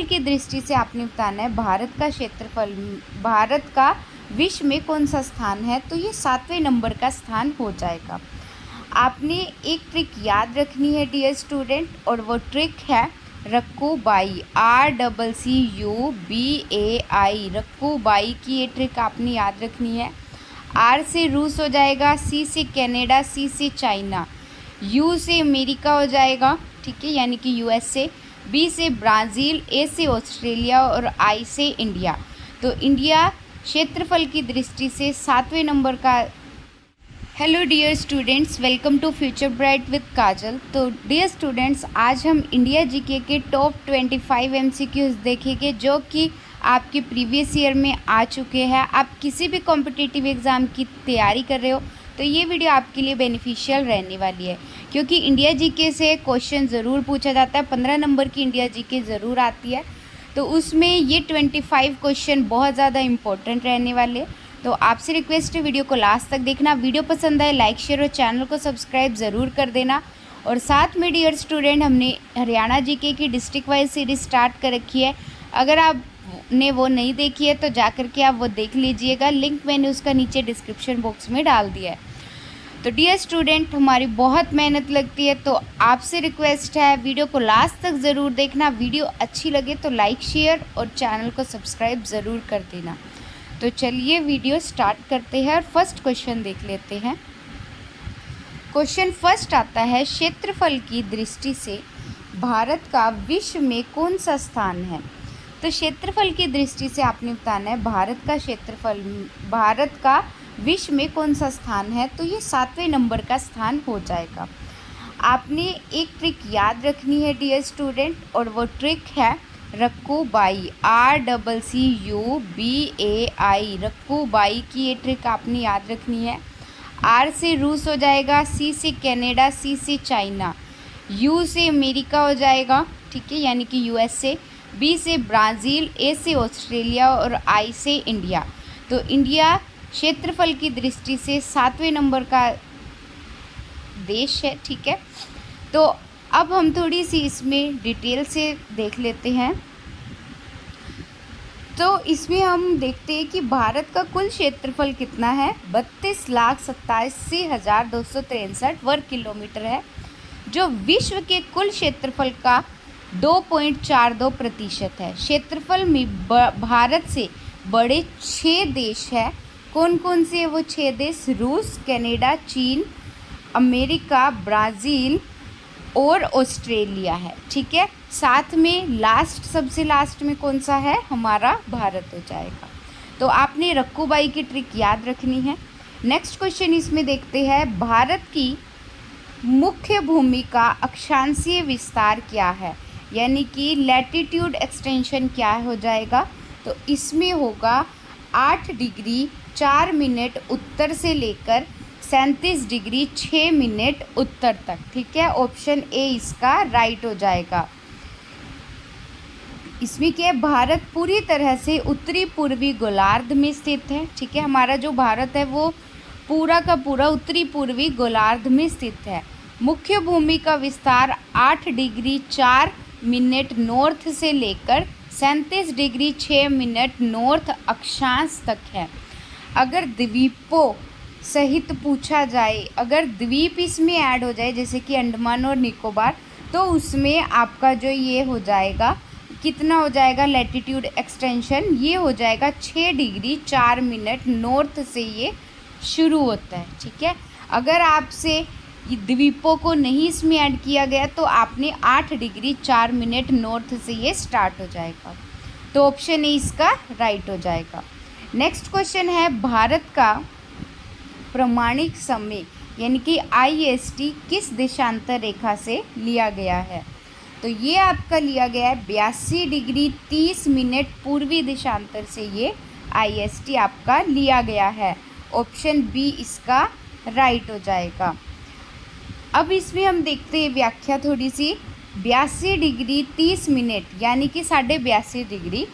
की दृष्टि से आपने बताना है भारत का क्षेत्रफल, भारत का विश्व में कौन सा स्थान है, तो ये 7वें नंबर का स्थान हो जाएगा। आपने एक ट्रिक याद रखनी है डियर स्टूडेंट, और वो ट्रिक है रक्कूबाई, RCCUBAI, रक्कूबाई की ये ट्रिक आपने याद रखनी है। R से रूस हो जाएगा, C से कनाडा, C से चाइना, U से अमेरिका हो जाएगा, ठीक है, यानी कि USA, B से ब्राज़ील, A से ऑस्ट्रेलिया और I से इंडिया। तो इंडिया क्षेत्रफल की दृष्टि से 7वें नंबर का। Hello dear students, welcome to future bright with Kajal. तो डियर स्टूडेंट्स, आज हम इंडिया जीके के टॉप 25 MCQs देखेंगे जो कि आपके प्रीवियस ईयर में आ चुके हैं। आप किसी भी कॉम्पिटिटिव एग्ज़ाम की तैयारी कर रहे हो तो ये वीडियो आपके लिए बेनिफिशियल रहने वाली है, क्योंकि इंडिया जीके से क्वेश्चन ज़रूर पूछा जाता है। 15 नंबर की इंडिया जीके ज़रूर आती है, तो उसमें ये 25 क्वेश्चन बहुत ज़्यादा इंपॉर्टेंट रहने वाले। तो आपसे रिक्वेस्ट है वीडियो को लास्ट तक देखना। वीडियो पसंद आए लाइक शेयर और चैनल को सब्सक्राइब ज़रूर कर देना। और साथ में डियर स्टूडेंट, हमने हरियाणा जीके की डिस्ट्रिक्ट वाइज सीरीज स्टार्ट कर रखी है। अगर आपने वो नहीं देखी है तो जा कर के आप वो देख लीजिएगा, लिंक मैंने उसका नीचे डिस्क्रिप्शन बॉक्स में डाल दिया है। तो डियर स्टूडेंट, हमारी बहुत मेहनत लगती है, तो आपसे रिक्वेस्ट है वीडियो को लास्ट तक ज़रूर देखना। वीडियो अच्छी लगे तो लाइक शेयर और चैनल को सब्सक्राइब ज़रूर कर देना। तो चलिए वीडियो स्टार्ट करते हैं और फर्स्ट क्वेश्चन देख लेते हैं। क्वेश्चन फर्स्ट आता है, क्षेत्रफल की दृष्टि से भारत का विश्व में कौन सा स्थान है। तो क्षेत्रफल की दृष्टि से आपने बताना है भारत का क्षेत्रफल, भारत का विश्व में कौन सा स्थान है, तो ये 7वें नंबर का स्थान हो जाएगा। आपने एक ट्रिक याद रखनी है डियर स्टूडेंट, और वो ट्रिक है रक्कूबाई, RCCUBAI, रक्कूबाई की ये ट्रिक आपने याद रखनी है। R से रूस हो जाएगा, C से कनाडा, C से चाइना, U से अमेरिका हो जाएगा, ठीक है, यानी कि USA, B से ब्राज़ील, A से ऑस्ट्रेलिया और I से इंडिया। तो इंडिया क्षेत्रफल की दृष्टि से 7वें नंबर का देश है, ठीक है। तो अब हम थोड़ी सी इसमें डिटेल से देख लेते हैं। तो इसमें हम देखते हैं कि भारत का कुल क्षेत्रफल कितना है, 32,87,263 वर्ग किलोमीटर है, जो विश्व के कुल क्षेत्रफल का 2.42% है। क्षेत्रफल में भारत से बड़े 6 देश हैं। कौन कौन से वो 6 देश? रूस, कनाडा, चीन, अमेरिका, ब्राज़ील और ऑस्ट्रेलिया है, ठीक है। साथ में लास्ट, सबसे लास्ट में कौन सा है? हमारा भारत हो जाएगा। तो आपने रक्कूबाई की ट्रिक याद रखनी है। नेक्स्ट क्वेश्चन इसमें देखते हैं, भारत की मुख्य भूमि का अक्षांशीय विस्तार क्या है, यानी कि लैटिट्यूड एक्सटेंशन क्या हो जाएगा। तो इसमें होगा 8 डिग्री 4 मिनट उत्तर से लेकर 37 डिग्री 6 मिनट उत्तर तक, ठीक है। ऑप्शन ए इसका राइट हो जाएगा। इसमें क्या है, भारत पूरी तरह से उत्तरी पूर्वी गोलार्ध में स्थित है, ठीक है। हमारा जो भारत है वो पूरा का पूरा उत्तरी पूर्वी गोलार्ध में स्थित है। मुख्य भूमि का विस्तार 8 डिग्री 4 मिनट नॉर्थ से लेकर 37 डिग्री 6 मिनट नॉर्थ अक्षांश तक है। अगर द्वीपों सहित पूछा जाए, अगर द्वीप इसमें ऐड हो जाए जैसे कि अंडमान और निकोबार, तो उसमें आपका जो ये हो जाएगा, कितना हो जाएगा लैटिट्यूड एक्सटेंशन, ये हो जाएगा 6 डिग्री 4 मिनट नॉर्थ से ये शुरू होता है, ठीक है। अगर आपसे द्वीपों को नहीं इसमें ऐड किया गया तो आपने 8 डिग्री 4 मिनट नॉर्थ से ये स्टार्ट हो जाएगा। तो ऑप्शन ए इसका राइट हो जाएगा। नेक्स्ट क्वेश्चन है, भारत का प्रमाणिक समय यानी कि IST किस देशांतर रेखा से लिया गया है। तो ये आपका लिया गया है 82 डिग्री 30 मिनट पूर्वी देशांतर से ये IST आपका लिया गया है। ऑप्शन बी इसका राइट हो जाएगा। अब इसमें हम देखते हैं व्याख्या थोड़ी सी। 82 डिग्री 30 मिनट यानी कि 82.5 डिग्री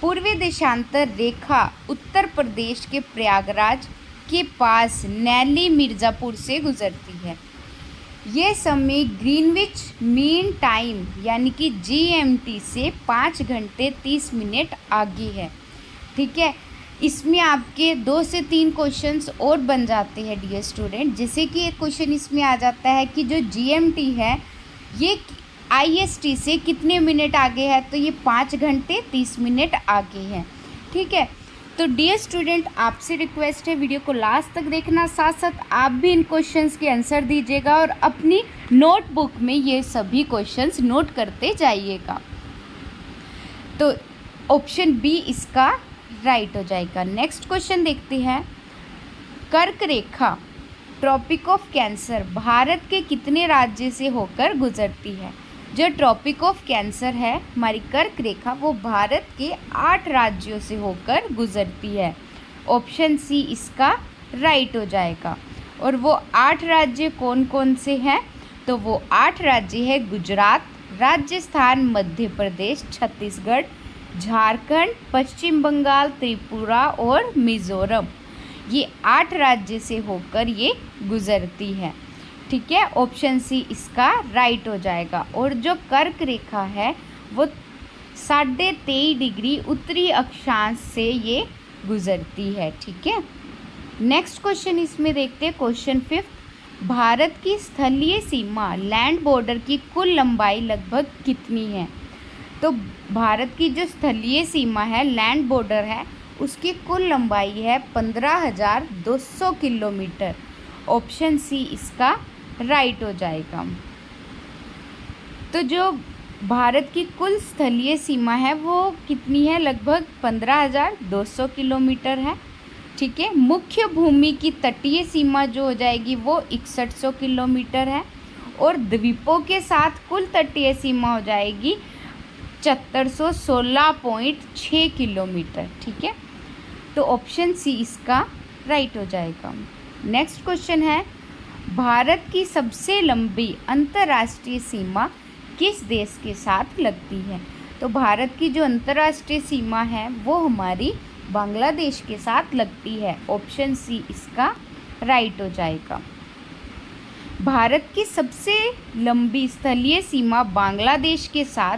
पूर्वी देशांतर रेखा उत्तर प्रदेश के प्रयागराज के पास नैली मिर्ज़ापुर से गुजरती है। ये समय ग्रीनविच मीन टाइम यानी कि GMT से 5 घंटे 30 मिनट आगे है। ठीक है, इसमें आपके 2 से 3 क्वेश्चंस और बन जाते हैं डियर स्टूडेंट। जैसे कि एक क्वेश्चन इसमें आ जाता है कि जो GMT है ये IST से कितने मिनट आगे है, तो ये 5 घंटे 30 मिनट आगे है। ठीक है, तो डियर स्टूडेंट आपसे रिक्वेस्ट है वीडियो को लास्ट तक देखना, साथ साथ आप भी इन क्वेश्चंस के आंसर दीजिएगा और अपनी नोटबुक में ये सभी क्वेश्चंस नोट करते जाइएगा। तो ऑप्शन बी इसका राइट हो जाएगा। नेक्स्ट क्वेश्चन देखते हैं। कर्क रेखा ट्रॉपिक ऑफ कैंसर भारत के कितने राज्य से होकर गुजरती है? जो ट्रॉपिक ऑफ कैंसर है हमारी कर्क रेखा वो भारत के 8 राज्यों से होकर गुजरती है। ऑप्शन सी इसका राइट हो जाएगा। और वो 8 राज्य कौन कौन से हैं? तो वो 8 राज्य है गुजरात, राजस्थान, मध्य प्रदेश, छत्तीसगढ़, झारखंड, पश्चिम बंगाल, त्रिपुरा और मिज़ोरम। ये 8 राज्य से होकर ये गुजरती है। ठीक है, ऑप्शन सी इसका राइट हो जाएगा। और जो कर्क रेखा है वो 23.5 डिग्री उत्तरी अक्षांश से ये गुजरती है। ठीक है, नेक्स्ट क्वेश्चन इसमें देखते हैं। क्वेश्चन 5, भारत की स्थलीय सीमा लैंड बॉर्डर की कुल लंबाई लगभग कितनी है? तो भारत की जो स्थलीय सीमा है लैंड बॉर्डर है उसकी कुल लंबाई है 15,200 किलोमीटर। ऑप्शन सी इसका राइट हो जाएगा। तो जो भारत की कुल स्थलीय सीमा है वो कितनी है? लगभग 15,200 किलोमीटर है। ठीक है, मुख्य भूमि की तटीय सीमा जो हो जाएगी वो 6100 किलोमीटर है और द्वीपों के साथ कुल तटीय सीमा हो जाएगी 7416.6 किलोमीटर। ठीक है, तो ऑप्शन सी इसका राइट हो जाएगा। नेक्स्ट क्वेश्चन है, भारत की सबसे लंबी अंतर्राष्ट्रीय सीमा किस देश के साथ लगती है? तो भारत की जो अंतर्राष्ट्रीय सीमा है वो हमारी बांग्लादेश के साथ लगती है। ऑप्शन सी इसका राइट हो जाएगा। भारत की सबसे लंबी स्थलीय सीमा बांग्लादेश के साथ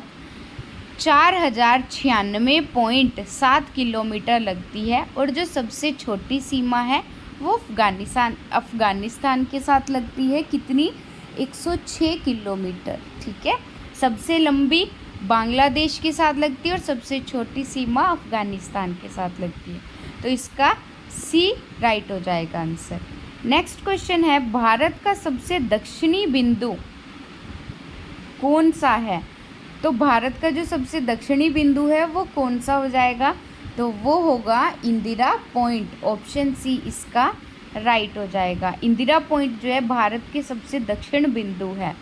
4096.7 किलोमीटर लगती है और जो सबसे छोटी सीमा है वो अफ़गानिस्तान के साथ लगती है। कितनी? 106 किलोमीटर। ठीक है, सबसे लंबी बांग्लादेश के साथ लगती है और सबसे छोटी सीमा अफ़गानिस्तान के साथ लगती है। तो इसका सी राइट हो जाएगा आंसर। नेक्स्ट क्वेश्चन है, भारत का सबसे दक्षिणी बिंदु कौन सा है? तो भारत का जो सबसे दक्षिणी बिंदु है वो कौन सा हो जाएगा? तो वो होगा इंदिरा पॉइंट। ऑप्शन सी इसका राइट हो जाएगा। इंदिरा पॉइंट जो है भारत के सबसे दक्षिण बिंदु है।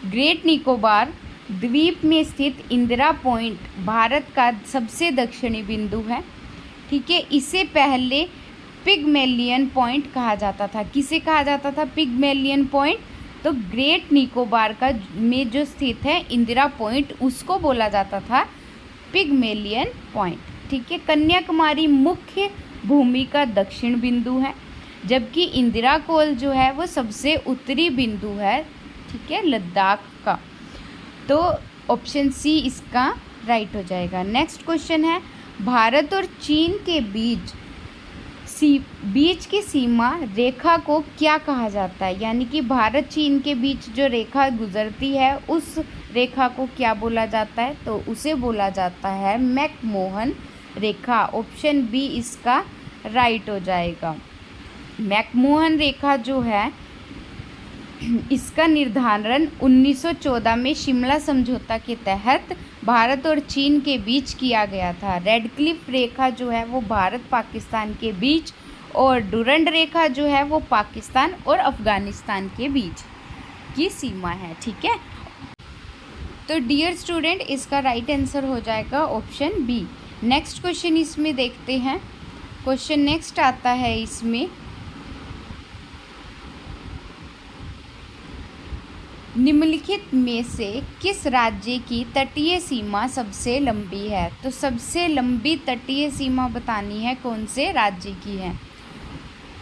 ग्रेट निकोबार द्वीप में स्थित इंदिरा पॉइंट भारत का सबसे दक्षिणी बिंदु है। ठीक है, इसे पहले पिगमेलियन पॉइंट कहा जाता था। किसे कहा जाता था? Pygmalion point. तो ग्रेट निकोबार का में जो स्थित है इंदिरा पॉइंट उसको बोला जाता था पिगमेलियन पॉइंट। ठीक है, कन्याकुमारी मुख्य भूमि का दक्षिण बिंदु है जबकि इंदिरा कोल जो है वो सबसे उत्तरी बिंदु है। ठीक है, लद्दाख का। तो ऑप्शन सी इसका राइट हो जाएगा। नेक्स्ट क्वेश्चन है, भारत और चीन के बीच की सीमा रेखा को क्या कहा जाता है? यानी कि भारत चीन के बीच जो रेखा गुजरती है उस रेखा को क्या बोला जाता है? तो उसे बोला जाता है मैकमोहन रेखा। ऑप्शन बी इसका राइट हो जाएगा। मैकमोहन रेखा जो है इसका निर्धारण 1914 में शिमला समझौता के तहत भारत और चीन के बीच किया गया था। रेड क्लिफ रेखा जो है वो भारत पाकिस्तान के बीच और डुरंड रेखा जो है वो पाकिस्तान और अफ़गानिस्तान के बीच की सीमा है। ठीक है, तो डियर स्टूडेंट इसका राइट आंसर हो जाएगा ऑप्शन बी। नेक्स्ट क्वेश्चन इसमें देखते हैं। क्वेश्चन नेक्स्ट आता है इसमें, निम्नलिखित में से किस राज्य की तटीय सीमा सबसे लंबी है? तो सबसे लंबी तटीय सीमा बतानी है कौन से राज्य की है।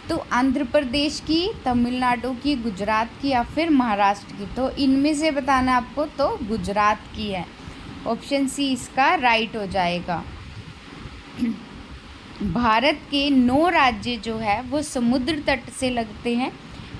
तो आंध्र प्रदेश की, तमिलनाडु की, गुजरात की या फिर महाराष्ट्र की? तो इनमें से बताना आपको, तो गुजरात की है। ऑप्शन सी इसका राइट हो जाएगा। भारत के 9 राज्य जो है वो समुद्र तट से लगते हैं,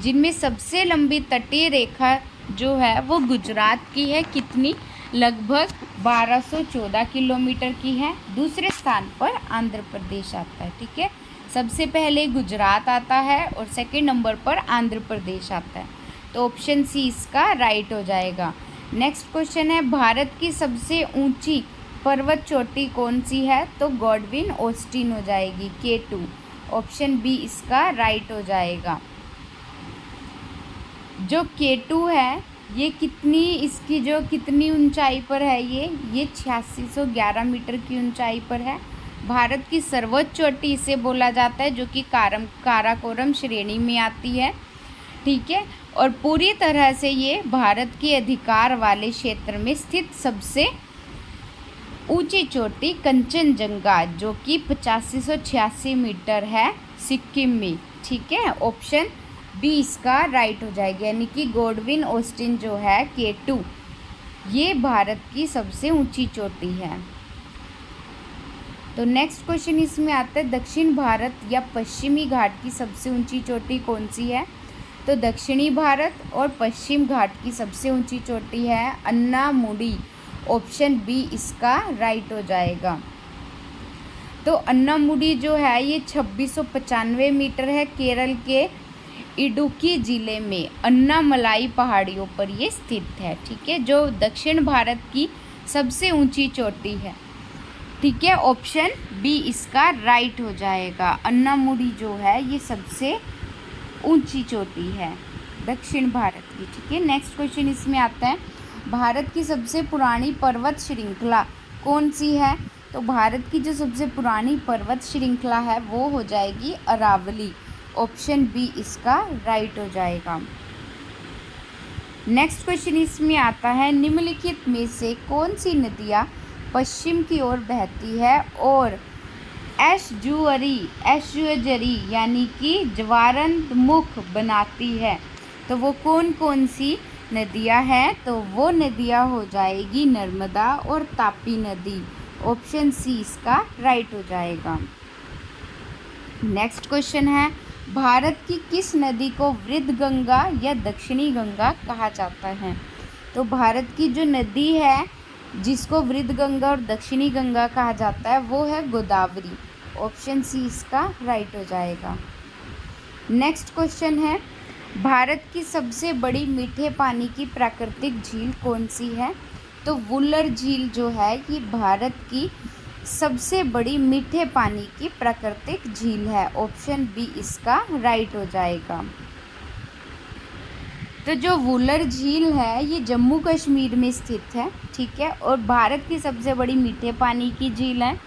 जिनमें सबसे लंबी तटीय रेखा जो है वो गुजरात की है। कितनी? लगभग 1214 किलोमीटर की है। दूसरे स्थान पर आंध्र प्रदेश आता है। ठीक है, सबसे पहले गुजरात आता है और सेकंड नंबर पर आंध्र प्रदेश आता है। तो ऑप्शन सी इसका राइट हो जाएगा। नेक्स्ट क्वेश्चन है, भारत की सबसे ऊंची पर्वत चोटी कौन सी है? तो गॉडविन ऑस्टिन हो जाएगी, K2। ऑप्शन बी इसका राइट हो जाएगा। जो K2 है ये कितनी ऊंचाई पर है? ये 8611 मीटर की ऊंचाई पर है। भारत की सर्वोच्च चोटी इसे बोला जाता है, जो कि काराकोरम श्रेणी में आती है। ठीक है, और पूरी तरह से ये भारत के अधिकार वाले क्षेत्र में स्थित सबसे ऊंची चोटी कंचनजंगा, जो कि 8586 मीटर है, सिक्किम में। ठीक है, ऑप्शन बी इसका राइट हो जाएगा, यानी कि गॉडविन ऑस्टिन जो है K2, ये भारत की सबसे ऊंची चोटी है। तो नेक्स्ट क्वेश्चन इसमें आता है, दक्षिण भारत या पश्चिमी घाट की सबसे ऊंची चोटी कौन सी है? तो दक्षिणी भारत और पश्चिम घाट की सबसे ऊंची चोटी है अन्नामुडी। ऑप्शन बी इसका राइट हो जाएगा। तो अन्नामुडी जो है ये 2695 मीटर है, केरल के इडुक्की जिले में अन्नामलाई पहाड़ियों पर ये स्थित है। ठीक है, जो दक्षिण भारत की सबसे ऊंची चोटी है। ठीक है, ऑप्शन बी इसका राइट हो जाएगा। अन्नामुडी जो है ये सबसे ऊंची चोटी है दक्षिण भारत की। ठीक है, नेक्स्ट क्वेश्चन इसमें आता है, भारत की सबसे पुरानी पर्वत श्रृंखला कौन सी है? तो भारत की जो सबसे पुरानी पर्वत श्रृंखला है वो हो जाएगी अरावली। ऑप्शन बी इसका राइट हो जाएगा। नेक्स्ट क्वेश्चन इसमें आता है, निम्नलिखित में से कौन सी नदियाँ पश्चिम की ओर बहती है और एस्चुअरी यानी कि ज्वारंतमुख बनाती है? तो वो कौन कौन सी नदियाँ हैं? तो वो नदियाँ हो जाएगी नर्मदा और तापी नदी। ऑप्शन सी इसका राइट हो जाएगा। नेक्स्ट क्वेश्चन है, भारत की किस नदी को वृद्ध गंगा या दक्षिणी गंगा कहा जाता है? तो भारत की जो नदी है जिसको वृद्ध गंगा और दक्षिणी गंगा कहा जाता है वो है गोदावरी। ऑप्शन सी इसका राइट हो जाएगा। नेक्स्ट क्वेश्चन है, भारत की सबसे बड़ी मीठे पानी की प्राकृतिक झील कौन सी है? तो वुलर झील जो है ये भारत की सबसे बड़ी मीठे पानी की प्राकृतिक झील है। ऑप्शन बी इसका राइट हो जाएगा। तो जो वुलर झील है ये जम्मू कश्मीर में स्थित है। ठीक है, और भारत की सबसे बड़ी मीठे पानी की झील है,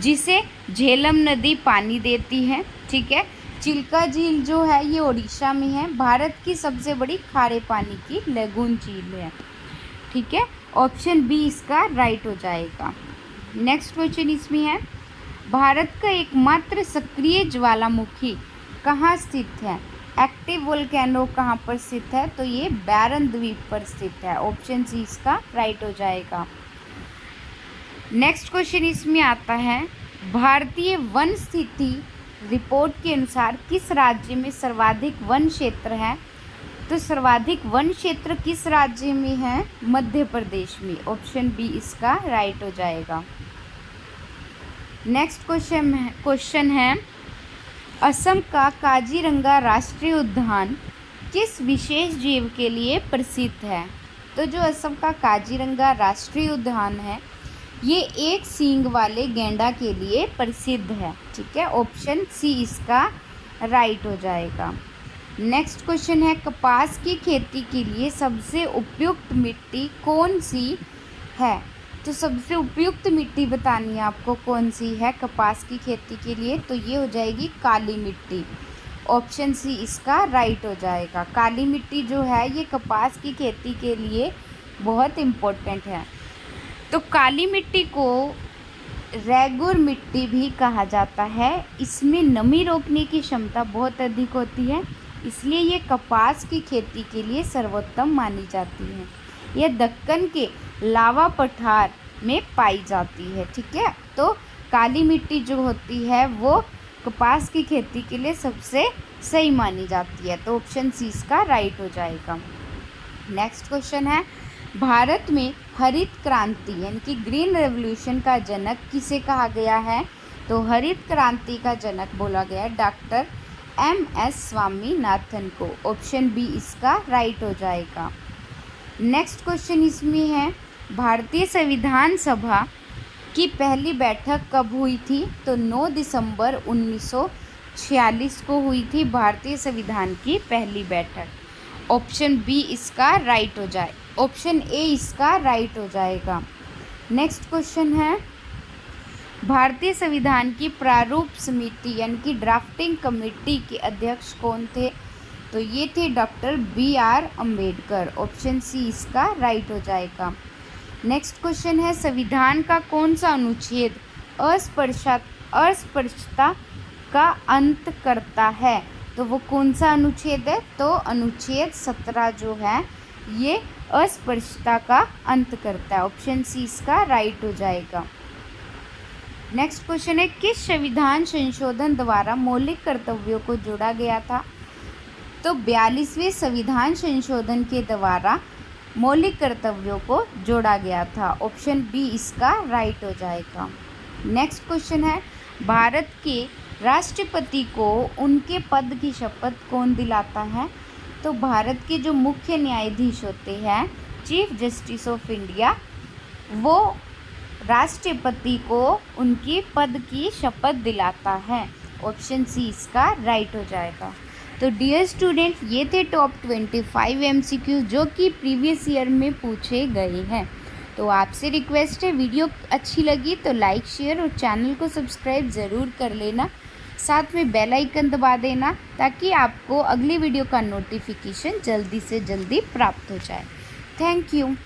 जिसे झेलम नदी पानी देती है। ठीक है, चिल्का झील जो है ये उड़ीसा में है। भारत की सबसे बड़ी खारे पानी की लेगून झील है। ठीक है, ऑप्शन बी इसका राइट हो जाएगा। नेक्स्ट क्वेश्चन इसमें है, भारत का एकमात्र सक्रिय ज्वालामुखी कहाँ स्थित है? एक्टिव वोल्केनो कहाँ पर स्थित है? तो ये बैरन द्वीप पर स्थित है। ऑप्शन सी इसका राइट हो जाएगा। नेक्स्ट क्वेश्चन इसमें आता है, भारतीय वन स्थिति रिपोर्ट के अनुसार किस राज्य में सर्वाधिक वन क्षेत्र है? तो सर्वाधिक वन क्षेत्र किस राज्य में है? मध्य प्रदेश में। ऑप्शन बी इसका राइट हो जाएगा। नेक्स्ट क्वेश्चन है, असम का काजीरंगा राष्ट्रीय उद्यान किस विशेष जीव के लिए प्रसिद्ध है? तो जो असम का काजीरंगा राष्ट्रीय उद्यान है ये एक सींग वाले गैंडा के लिए प्रसिद्ध है। ठीक है, ऑप्शन सी इसका राइट हो जाएगा। नेक्स्ट क्वेश्चन है, कपास की खेती के लिए सबसे उपयुक्त मिट्टी कौन सी है? तो सबसे उपयुक्त मिट्टी बतानी है आपको कौन सी है कपास की खेती के लिए? तो ये हो जाएगी काली मिट्टी। ऑप्शन सी इसका राइट हो जाएगा। काली मिट्टी जो है ये कपास की खेती के लिए बहुत इम्पोर्टेंट है। तो काली मिट्टी को रेगुर मिट्टी भी कहा जाता है। इसमें नमी रोकने की क्षमता बहुत अधिक होती है, इसलिए ये कपास की खेती के लिए सर्वोत्तम मानी जाती है। यह दक्कन के लावा पठार में पाई जाती है। ठीक है, तो काली मिट्टी जो होती है वो कपास की खेती के लिए सबसे सही मानी जाती है, तो ऑप्शन सी इसका राइट हो जाएगा। नेक्स्ट क्वेश्चन है, भारत में हरित क्रांति यानी कि ग्रीन रेवोल्यूशन का जनक किसे कहा गया है? तो हरित क्रांति का जनक बोला गया है डॉक्टर MS स्वामीनाथन को। ऑप्शन बी इसका राइट हो जाएगा। नेक्स्ट क्वेश्चन इसमें है, भारतीय संविधान सभा की पहली बैठक कब हुई थी? तो 9 दिसंबर 1946 को हुई थी भारतीय संविधान की पहली बैठक। ऑप्शन बी इसका राइट हो जाए, ऑप्शन ए इसका राइट हो जाएगा। नेक्स्ट क्वेश्चन है, भारतीय संविधान की प्रारूप समिति यानी कि ड्राफ्टिंग कमेटी के अध्यक्ष कौन थे? तो ये थे doctor BR Ambedkar. Option C इसका राइट हो जाएगा। नेक्स्ट क्वेश्चन है, संविधान का कौन सा अनुच्छेद अस्पृश्यता का अंत करता है? तो वो कौन सा अनुच्छेद है? तो अनुच्छेद 17 जो है ये अस्पृश्यता का अंत करता है। ऑप्शन सी इसका राइट हो जाएगा। नेक्स्ट क्वेश्चन है, किस संविधान संशोधन द्वारा मौलिक कर्तव्यों को जोड़ा गया था? तो 42वें संविधान संशोधन के द्वारा मौलिक कर्तव्यों को जोड़ा गया था। ऑप्शन बी इसका राइट हो जाएगा। नेक्स्ट क्वेश्चन है, भारत के राष्ट्रपति को उनके पद की शपथ कौन दिलाता है? तो भारत के जो मुख्य न्यायाधीश होते हैं, चीफ जस्टिस ऑफ इंडिया, वो राष्ट्रपति को उनकी पद की शपथ दिलाता है। ऑप्शन सी इसका राइट हो जाएगा। तो डियर स्टूडेंट, ये थे टॉप 25 MCQ जो कि प्रीवियस ईयर में पूछे गए हैं। तो आपसे रिक्वेस्ट है, वीडियो अच्छी लगी तो लाइक शेयर और चैनल को सब्सक्राइब ज़रूर कर लेना, साथ में बेल आइकन दबा देना ताकि आपको अगली वीडियो का नोटिफिकेशन जल्दी से जल्दी प्राप्त हो जाए। Thank you.